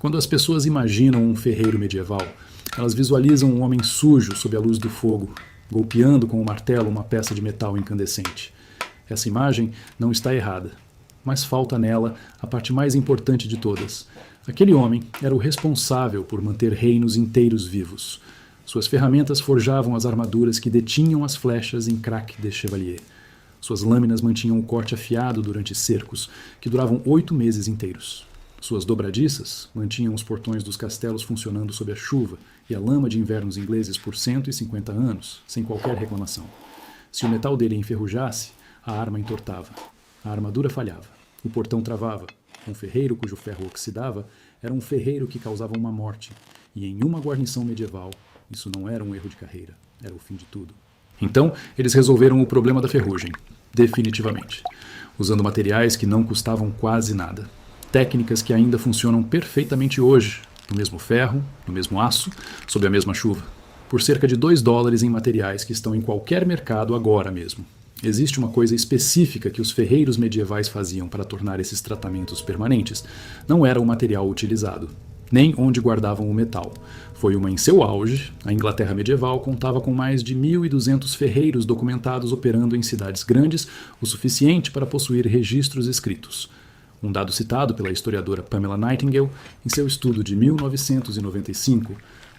Quando as pessoas imaginam um ferreiro medieval, elas visualizam um homem sujo sob a luz do fogo, golpeando com o martelo uma peça de metal incandescente. Essa imagem não está errada, mas falta nela a parte mais importante de todas. Aquele homem era o responsável por manter reinos inteiros vivos. Suas ferramentas forjavam as armaduras que detinham as flechas em craque de chevalier. Suas lâminas mantinham o corte afiado durante cercos, que duravam 8 meses inteiros. Suas dobradiças mantinham os portões dos castelos funcionando sob a chuva e a lama de invernos ingleses por 150 anos, sem qualquer reclamação. Se o metal dele enferrujasse, a arma entortava. A armadura falhava. O portão travava. Um ferreiro cujo ferro oxidava era um ferreiro que causava uma morte. E em uma guarnição medieval, isso não era um erro de carreira, era o fim de tudo. Então, eles resolveram o problema da ferrugem, definitivamente, usando materiais que não custavam quase nada. Técnicas que ainda funcionam perfeitamente hoje, no mesmo ferro, no mesmo aço, sob a mesma chuva, por cerca de $2 em materiais que estão em qualquer mercado agora mesmo. Existe uma coisa específica que os ferreiros medievais faziam para tornar esses tratamentos permanentes. Não era o material utilizado, nem onde guardavam o metal. Foi uma em seu auge. A Inglaterra medieval contava com mais de 1.200 ferreiros documentados operando em cidades grandes o suficiente para possuir registros escritos. Um dado citado pela historiadora Pamela Nightingale em seu estudo de 1995,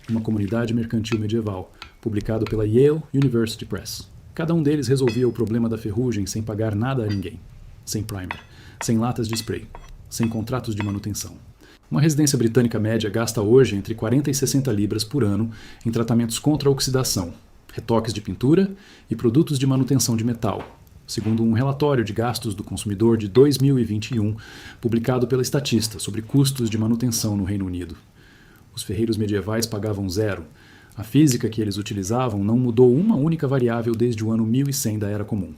Uma Comunidade Mercantil Medieval, publicado pela Yale University Press. Cada um deles resolvia o problema da ferrugem sem pagar nada a ninguém. Sem primer, sem latas de spray, sem contratos de manutenção. Uma residência britânica média gasta hoje entre 40 e 60 libras por ano em tratamentos contra a oxidação, retoques de pintura e produtos de manutenção de metal, segundo um relatório de gastos do consumidor de 2021, publicado pela Statista sobre custos de manutenção no Reino Unido. Os ferreiros medievais pagavam zero. A física que eles utilizavam não mudou uma única variável desde o ano 1100 da Era Comum.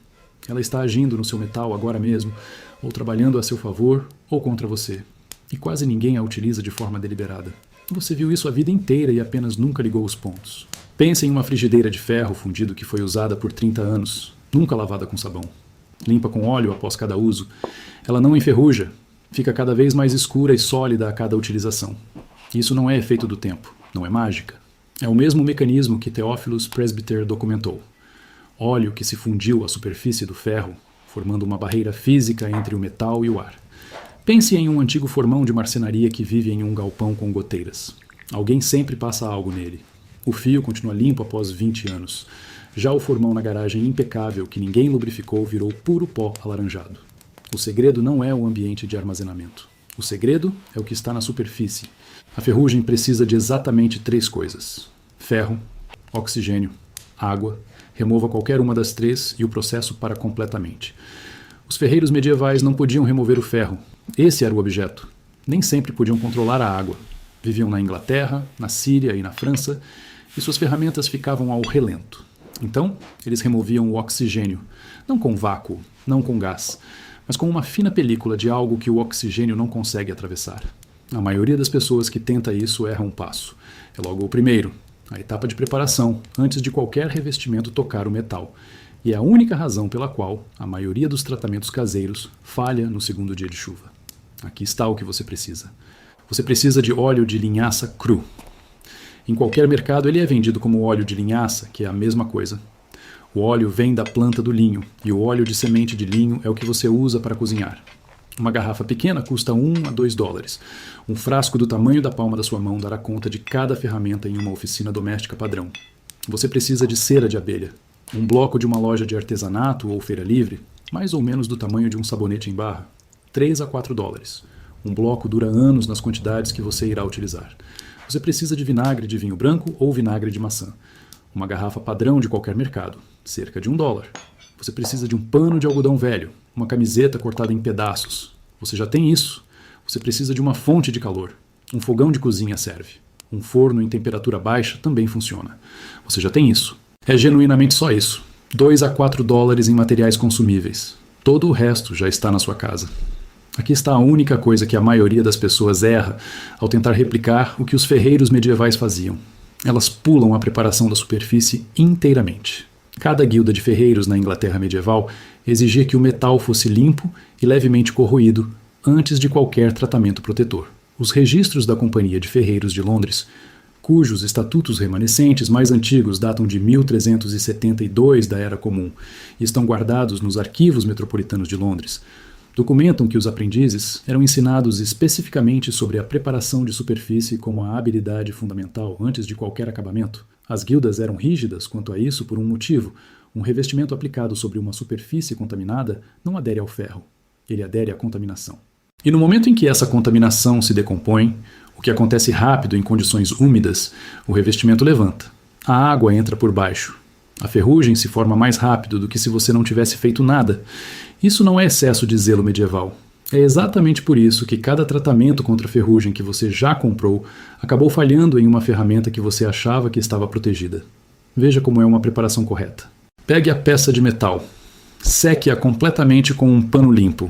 Ela está agindo no seu metal agora mesmo, ou trabalhando a seu favor ou contra você. E quase ninguém a utiliza de forma deliberada. Você viu isso a vida inteira e apenas nunca ligou os pontos. Pense em uma frigideira de ferro fundido que foi usada por 30 anos, nunca lavada com sabão. Limpa com óleo após cada uso. Ela não enferruja, fica cada vez mais escura e sólida a cada utilização. Isso não é efeito do tempo, não é mágica. É o mesmo mecanismo que Theophilus Presbyter documentou. Óleo que se fundiu à superfície do ferro, formando uma barreira física entre o metal e o ar. Pense em um antigo formão de marcenaria que vive em um galpão com goteiras. Alguém sempre passa algo nele. O fio continua limpo após 20 anos. Já o formão na garagem impecável que ninguém lubrificou virou puro pó alaranjado. O segredo não é o ambiente de armazenamento. O segredo é o que está na superfície. A ferrugem precisa de exatamente 3 coisas: ferro, oxigênio, água. Remova qualquer uma das 3 e o processo para completamente. Os ferreiros medievais não podiam remover o ferro. Esse era o objeto. Nem sempre podiam controlar a água. Viviam na Inglaterra, na Síria e na França, e suas ferramentas ficavam ao relento. Então, eles removiam o oxigênio, não com vácuo, não com gás, mas com uma fina película de algo que o oxigênio não consegue atravessar. A maioria das pessoas que tenta isso erra um passo. É logo o primeiro, a etapa de preparação, antes de qualquer revestimento tocar o metal. E é a única razão pela qual a maioria dos tratamentos caseiros falha no segundo dia de chuva. Aqui está o que você precisa. Você precisa de óleo de linhaça cru. Em qualquer mercado ele é vendido como óleo de linhaça, que é a mesma coisa. O óleo vem da planta do linho, e o óleo de semente de linho é o que você usa para cozinhar. Uma garrafa pequena custa $1 a $2. Um frasco do tamanho da palma da sua mão dará conta de cada ferramenta em uma oficina doméstica padrão. Você precisa de cera de abelha. Um bloco de uma loja de artesanato ou feira livre, mais ou menos do tamanho de um sabonete em barra, $3 a $4. Um bloco dura anos nas quantidades que você irá utilizar. Você precisa de vinagre de vinho branco ou vinagre de maçã. Uma garrafa padrão de qualquer mercado, cerca de $1. Você precisa de um pano de algodão velho, uma camiseta cortada em pedaços. Você já tem isso. Você precisa de uma fonte de calor. Um fogão de cozinha serve. Um forno em temperatura baixa também funciona. Você já tem isso. É genuinamente só isso. $2 a $4 em materiais consumíveis. Todo o resto já está na sua casa. Aqui está a única coisa que a maioria das pessoas erra ao tentar replicar o que os ferreiros medievais faziam. Elas pulam a preparação da superfície inteiramente. Cada guilda de ferreiros na Inglaterra medieval exigia que o metal fosse limpo e levemente corroído antes de qualquer tratamento protetor. Os registros da Companhia de Ferreiros de Londres, cujos estatutos remanescentes mais antigos datam de 1372 da Era Comum e estão guardados nos arquivos metropolitanos de Londres, documentam que os aprendizes eram ensinados especificamente sobre a preparação de superfície como a habilidade fundamental antes de qualquer acabamento. As guildas eram rígidas quanto a isso por um motivo. Um revestimento aplicado sobre uma superfície contaminada não adere ao ferro, ele adere à contaminação. E no momento em que essa contaminação se decompõe, o que acontece rápido em condições úmidas, o revestimento levanta. A água entra por baixo. A ferrugem se forma mais rápido do que se você não tivesse feito nada. Isso não é excesso de zelo medieval. É exatamente por isso que cada tratamento contra a ferrugem que você já comprou acabou falhando em uma ferramenta que você achava que estava protegida. Veja como é uma preparação correta. Pegue a peça de metal. Seque-a completamente com um pano limpo.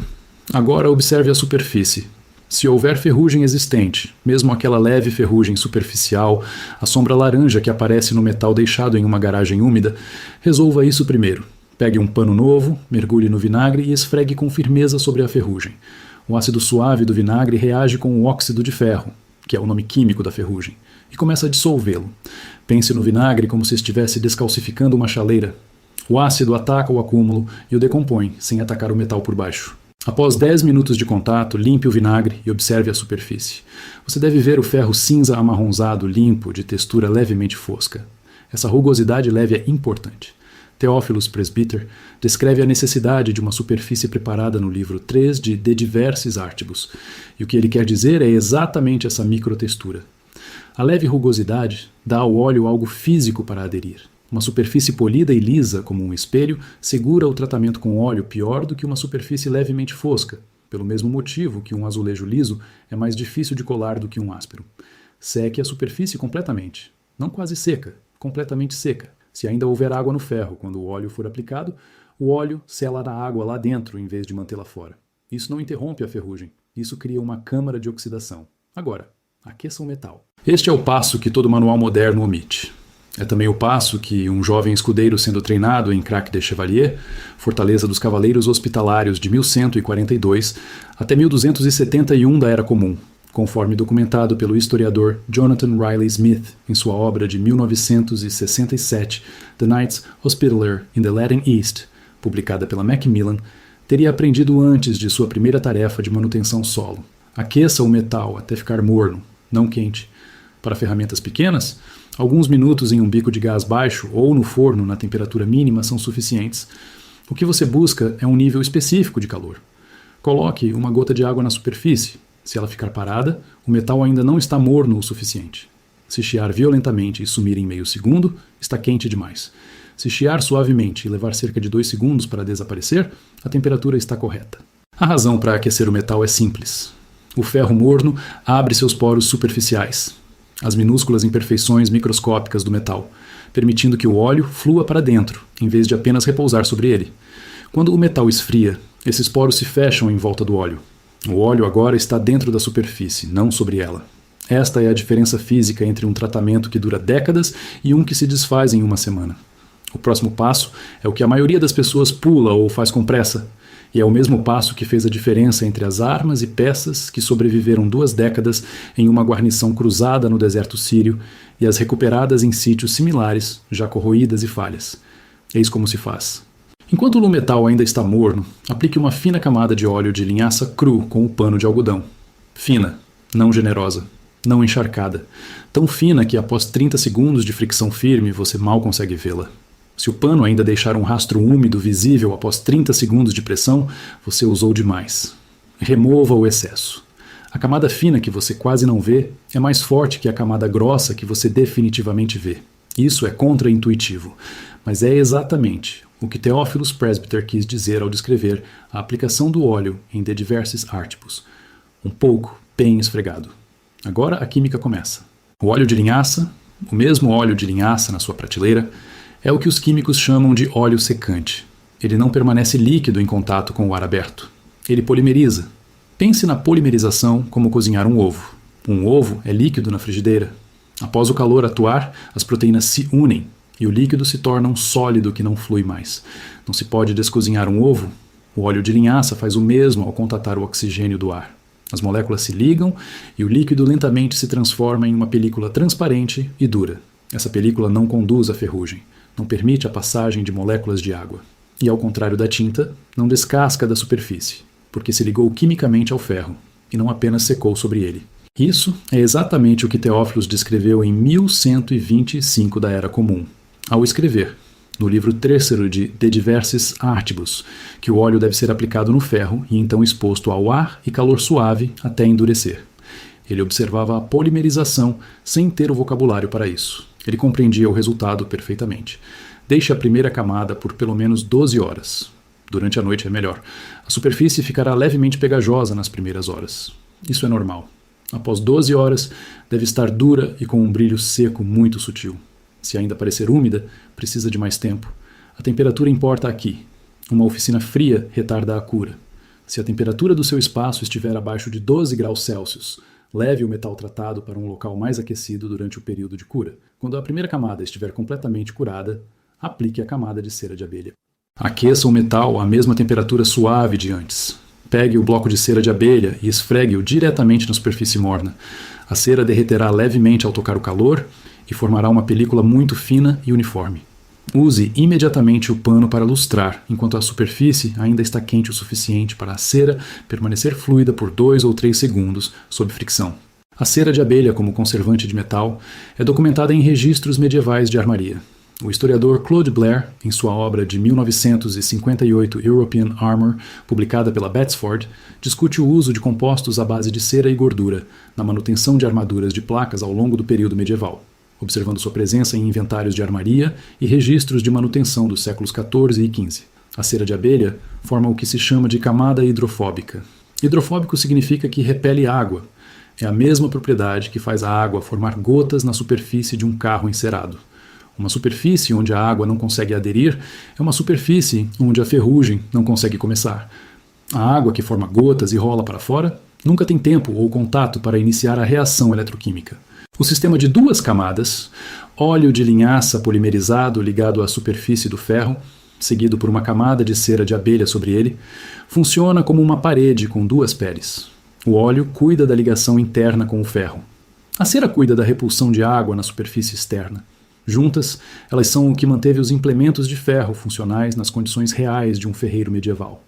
Agora observe a superfície. Se houver ferrugem existente, mesmo aquela leve ferrugem superficial, a sombra laranja que aparece no metal deixado em uma garagem úmida, resolva isso primeiro. Pegue um pano novo, mergulhe no vinagre e esfregue com firmeza sobre a ferrugem. O ácido suave do vinagre reage com o óxido de ferro, que é o nome químico da ferrugem, e começa a dissolvê-lo. Pense no vinagre como se estivesse descalcificando uma chaleira. O ácido ataca o acúmulo e o decompõe, sem atacar o metal por baixo. Após 10 minutos de contato, limpe o vinagre e observe a superfície. Você deve ver o ferro cinza amarronzado, limpo, de textura levemente fosca. Essa rugosidade leve é importante. Theophilus Presbyter descreve a necessidade de uma superfície preparada no livro 3 de Diversis Artibus, e o que ele quer dizer é exatamente essa microtextura. A leve rugosidade dá ao óleo algo físico para aderir. Uma superfície polida e lisa, como um espelho, segura o tratamento com óleo pior do que uma superfície levemente fosca, pelo mesmo motivo que um azulejo liso é mais difícil de colar do que um áspero. Seque a superfície completamente. Não quase seca, completamente seca. Se ainda houver água no ferro quando o óleo for aplicado, o óleo sela a água lá dentro em vez de mantê-la fora. Isso não interrompe a ferrugem. Isso cria uma câmara de oxidação. Agora, aqueça o metal. Este é o passo que todo manual moderno omite. É também o passo que um jovem escudeiro sendo treinado em Crac de Chevalier, fortaleza dos cavaleiros hospitalários de 1142 até 1271 da Era Comum, conforme documentado pelo historiador Jonathan Riley Smith em sua obra de 1967, The Knights Hospitaller in the Latin East, publicada pela Macmillan, teria aprendido antes de sua primeira tarefa de manutenção solo. Aqueça o metal até ficar morno, não quente. Para ferramentas pequenas, alguns minutos em um bico de gás baixo ou no forno na temperatura mínima são suficientes. O que você busca é um nível específico de calor. Coloque uma gota de água na superfície. Se ela ficar parada, o metal ainda não está morno o suficiente. Se chiar violentamente e sumir em meio segundo, está quente demais. Se chiar suavemente e levar cerca de 2 segundos para desaparecer, a temperatura está correta. A razão para aquecer o metal é simples. O ferro morno abre seus poros superficiais, as minúsculas imperfeições microscópicas do metal, permitindo que o óleo flua para dentro, em vez de apenas repousar sobre ele. Quando o metal esfria, esses poros se fecham em volta do óleo. O óleo agora está dentro da superfície, não sobre ela. Esta é a diferença física entre um tratamento que dura décadas e um que se desfaz em uma semana. O próximo passo é o que a maioria das pessoas pula ou faz com pressa, e é o mesmo passo que fez a diferença entre as armas e peças que sobreviveram 2 décadas em uma guarnição cruzada no deserto sírio e as recuperadas em sítios similares, já corroídas e falhas. Eis como se faz. Enquanto o metal ainda está morno, aplique uma fina camada de óleo de linhaça cru com um pano de algodão. Fina, não generosa, não encharcada. Tão fina que após 30 segundos de fricção firme você mal consegue vê-la. Se o pano ainda deixar um rastro úmido visível após 30 segundos de pressão, você usou demais. Remova o excesso. A camada fina que você quase não vê é mais forte que a camada grossa que você definitivamente vê. Isso é contra-intuitivo, mas é exatamente o que Theophilus Presbyter quis dizer ao descrever a aplicação do óleo em De Diversis Artibus. Um pouco, bem esfregado. Agora a química começa. O óleo de linhaça, o mesmo óleo de linhaça na sua prateleira, é o que os químicos chamam de óleo secante. Ele não permanece líquido em contato com o ar aberto. Ele polimeriza. Pense na polimerização como cozinhar um ovo. Um ovo é líquido na frigideira. Após o calor atuar, as proteínas se unem e o líquido se torna um sólido que não flui mais. Não se pode descozinhar um ovo? O óleo de linhaça faz o mesmo ao contatar o oxigênio do ar. As moléculas se ligam e o líquido lentamente se transforma em uma película transparente e dura. Essa película não conduz à ferrugem, não permite a passagem de moléculas de água. E, ao contrário da tinta, não descasca da superfície, porque se ligou quimicamente ao ferro, e não apenas secou sobre ele. Isso é exatamente o que Theophilus descreveu em 1125 da Era Comum, ao escrever, no livro terceiro de De Diversis Artibus, que o óleo deve ser aplicado no ferro e então exposto ao ar e calor suave até endurecer. Ele observava a polimerização sem ter o vocabulário para isso. Ele compreendia o resultado perfeitamente. Deixe a primeira camada por pelo menos 12 horas. Durante a noite é melhor. A superfície ficará levemente pegajosa nas primeiras horas. Isso é normal. Após 12 horas, deve estar dura e com um brilho seco muito sutil. Se ainda parecer úmida, precisa de mais tempo. A temperatura importa aqui. Uma oficina fria retarda a cura. Se a temperatura do seu espaço estiver abaixo de 12 graus Celsius, leve o metal tratado para um local mais aquecido durante o período de cura. Quando a primeira camada estiver completamente curada, aplique a camada de cera de abelha. Aqueça o metal à mesma temperatura suave de antes. Pegue o bloco de cera de abelha e esfregue-o diretamente na superfície morna. A cera derreterá levemente ao tocar o calor e formará uma película muito fina e uniforme. Use imediatamente o pano para lustrar, enquanto a superfície ainda está quente o suficiente para a cera permanecer fluida por 2 ou 3 segundos sob fricção. A cera de abelha como conservante de metal é documentada em registros medievais de armaria. O historiador Claude Blair, em sua obra de 1958 European Armor, publicada pela Beresford, discute o uso de compostos à base de cera e gordura na manutenção de armaduras de placas ao longo do período medieval, observando sua presença em inventários de armaria e registros de manutenção dos séculos XIV e XV. A cera de abelha forma o que se chama de camada hidrofóbica. Hidrofóbico significa que repele água. É a mesma propriedade que faz a água formar gotas na superfície de um carro encerado. Uma superfície onde a água não consegue aderir é uma superfície onde a ferrugem não consegue começar. A água que forma gotas e rola para fora nunca tem tempo ou contato para iniciar a reação eletroquímica. O sistema de 2 camadas, óleo de linhaça polimerizado ligado à superfície do ferro, seguido por uma camada de cera de abelha sobre ele, funciona como uma parede com 2 peles. O óleo cuida da ligação interna com o ferro. A cera cuida da repulsão de água na superfície externa. Juntas, elas são o que manteve os implementos de ferro funcionais nas condições reais de um ferreiro medieval.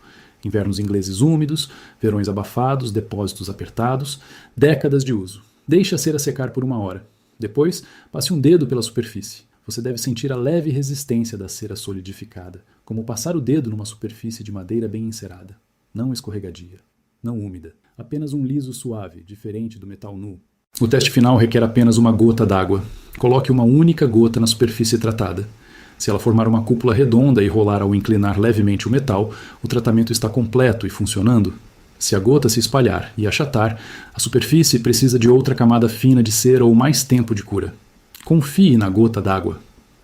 Invernos ingleses úmidos, verões abafados, depósitos apertados, décadas de uso. Deixe a cera secar por 1 hora. Depois, passe um dedo pela superfície. Você deve sentir a leve resistência da cera solidificada, como passar o dedo numa superfície de madeira bem encerada. Não escorregadia, não úmida. Apenas um liso suave, diferente do metal nu. O teste final requer apenas uma gota d'água. Coloque uma única gota na superfície tratada. Se ela formar uma cúpula redonda e rolar ao inclinar levemente o metal, o tratamento está completo e funcionando. Se a gota se espalhar e achatar, a superfície precisa de outra camada fina de cera ou mais tempo de cura. Confie na gota d'água.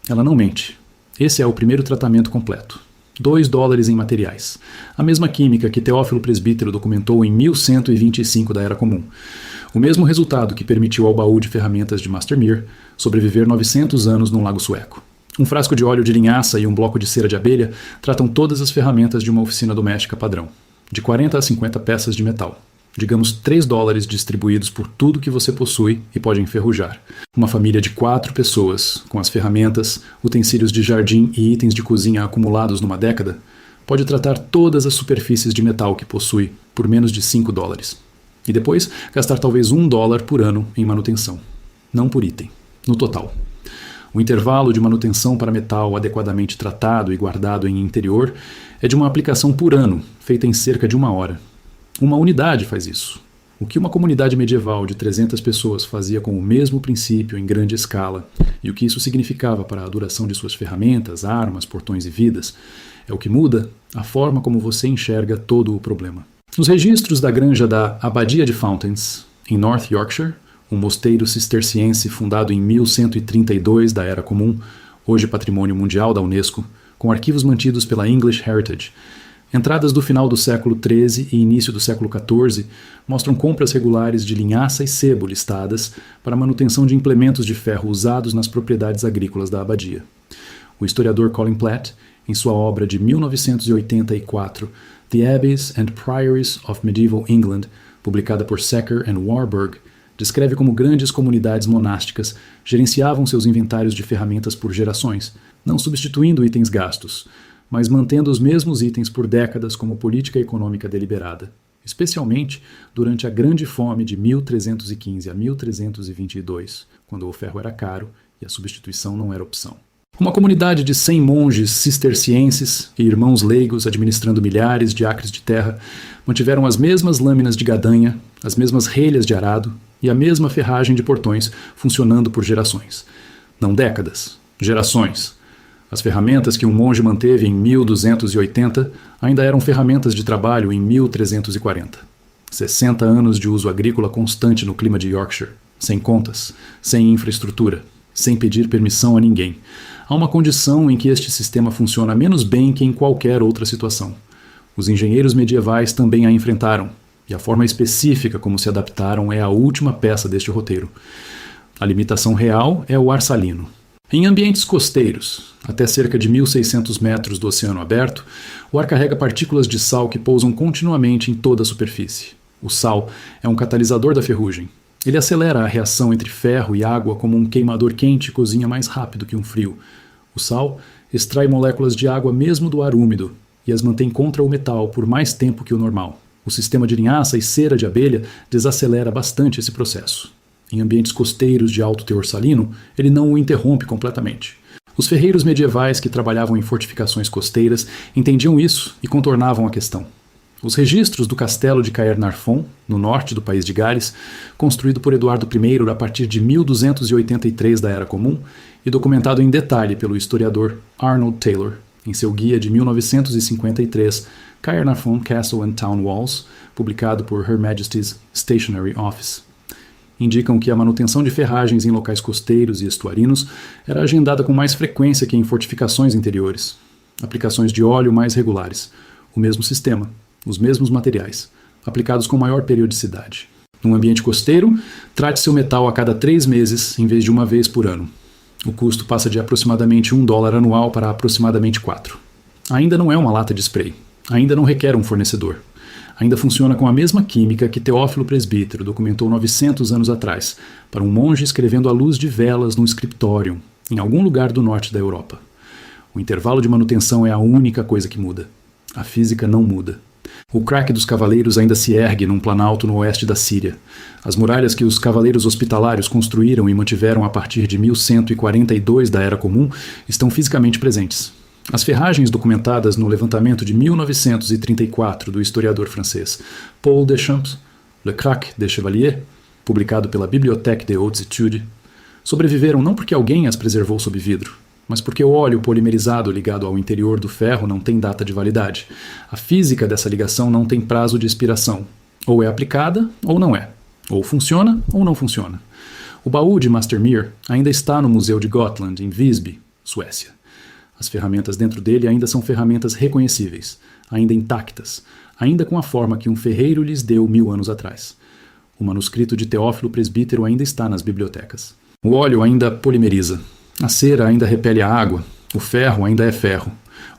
Ela não mente. Esse é o primeiro tratamento completo. $2 em materiais. A mesma química que Teófilo Presbítero documentou em 1125 da Era Comum. O mesmo resultado que permitiu ao baú de ferramentas de Mastermere sobreviver 900 anos num lago sueco. Um frasco de óleo de linhaça e um bloco de cera de abelha tratam todas as ferramentas de uma oficina doméstica padrão, de 40 a 50 peças de metal. Digamos $3 distribuídos por tudo que você possui e pode enferrujar. Uma família de 4 pessoas, com as ferramentas, utensílios de jardim e itens de cozinha acumulados numa década, pode tratar todas as superfícies de metal que possui por menos de $5. E depois gastar talvez $1 por ano em manutenção. Não por item, no total. O intervalo de manutenção para metal adequadamente tratado e guardado em interior é de uma aplicação por ano, feita em cerca de 1 hora. Uma unidade faz isso. O que uma comunidade medieval de 300 pessoas fazia com o mesmo princípio em grande escala, e o que isso significava para a duração de suas ferramentas, armas, portões e vidas, é o que muda a forma como você enxerga todo o problema. Nos registros da granja da Abadia de Fountains, em North Yorkshire, um mosteiro cisterciense fundado em 1132 da Era Comum, hoje Patrimônio Mundial da Unesco, com arquivos mantidos pela English Heritage, entradas do final do século XIII e início do século XIV mostram compras regulares de linhaça e sebo listadas para manutenção de implementos de ferro usados nas propriedades agrícolas da abadia. O historiador Colin Platt, em sua obra de 1984, The Abbeys and Priories of Medieval England, publicada por Secker and Warburg, descreve como grandes comunidades monásticas gerenciavam seus inventários de ferramentas por gerações, não substituindo itens gastos, mas mantendo os mesmos itens por décadas como política econômica deliberada, especialmente durante a Grande Fome de 1315 a 1322, quando o ferro era caro e a substituição não era opção. Uma comunidade de 100 monges cistercienses e irmãos leigos administrando milhares de acres de terra mantiveram as mesmas lâminas de gadanha, as mesmas relhas de arado e a mesma ferragem de portões funcionando por gerações. Não décadas, gerações. As ferramentas que um monge manteve em 1280 ainda eram ferramentas de trabalho em 1340. 60 anos de uso agrícola constante no clima de Yorkshire, sem contas, sem infraestrutura, sem pedir permissão a ninguém. Há uma condição em que este sistema funciona menos bem que em qualquer outra situação. Os engenheiros medievais também a enfrentaram, e a forma específica como se adaptaram é a última peça deste roteiro. A limitação real é o ar salino. Em ambientes costeiros, até cerca de 1.600 metros do oceano aberto, o ar carrega partículas de sal que pousam continuamente em toda a superfície. O sal é um catalisador da ferrugem. Ele acelera a reação entre ferro e água como um queimador quente cozinha mais rápido que um frio. O sal extrai moléculas de água mesmo do ar úmido e as mantém contra o metal por mais tempo que o normal. O sistema de linhaça e cera de abelha desacelera bastante esse processo. Em ambientes costeiros de alto teor salino, ele não o interrompe completamente. Os ferreiros medievais que trabalhavam em fortificações costeiras entendiam isso e contornavam a questão. Os registros do castelo de Caernarfon, no norte do país de Gales, construído por Eduardo I a partir de 1283 da Era Comum e documentado em detalhe pelo historiador Arnold Taylor, em seu guia de 1953, Caernarfon Castle and Town Walls, publicado por Her Majesty's Stationery Office. Indicam que a manutenção de ferragens em locais costeiros e estuarinos era agendada com mais frequência que em fortificações interiores. Aplicações de óleo mais regulares. O mesmo sistema. Os mesmos materiais, aplicados com maior periodicidade. Num ambiente costeiro, trate-se o metal a cada 3 meses, em vez de uma vez por ano. O custo passa de aproximadamente $1 anual para aproximadamente 4. Ainda não é uma lata de spray. Ainda não requer um fornecedor. Ainda funciona com a mesma química que Teófilo Presbítero documentou 900 anos atrás, para um monge escrevendo à luz de velas num scriptorium, em algum lugar do norte da Europa. O intervalo de manutenção é a única coisa que muda. A física não muda. O crack dos cavaleiros ainda se ergue num planalto no oeste da Síria. As muralhas que os cavaleiros hospitalários construíram e mantiveram a partir de 1142 da Era Comum estão fisicamente presentes. As ferragens documentadas no levantamento de 1934 do historiador francês Paul Deschamps, Le Crack des Chevaliers, publicado pela Bibliothèque des Hautes Études, sobreviveram não porque alguém as preservou sob vidro, mas porque o óleo polimerizado ligado ao interior do ferro não tem data de validade. A física dessa ligação não tem prazo de expiração. Ou é aplicada ou não é. Ou funciona ou não funciona. O baú de Mastermere ainda está no Museu de Gotland, em Visby, Suécia. As ferramentas dentro dele ainda são ferramentas reconhecíveis, ainda intactas, ainda com a forma que um ferreiro lhes deu 1000 anos atrás. O manuscrito de Teófilo Presbítero ainda está nas bibliotecas. O óleo ainda polimeriza. A cera ainda repele a água, o ferro ainda é ferro.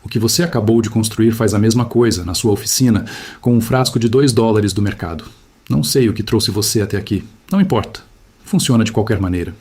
O que você acabou de construir faz a mesma coisa na sua oficina com um frasco de $2 do mercado. Não sei o que trouxe você até aqui. Não importa. Funciona de qualquer maneira.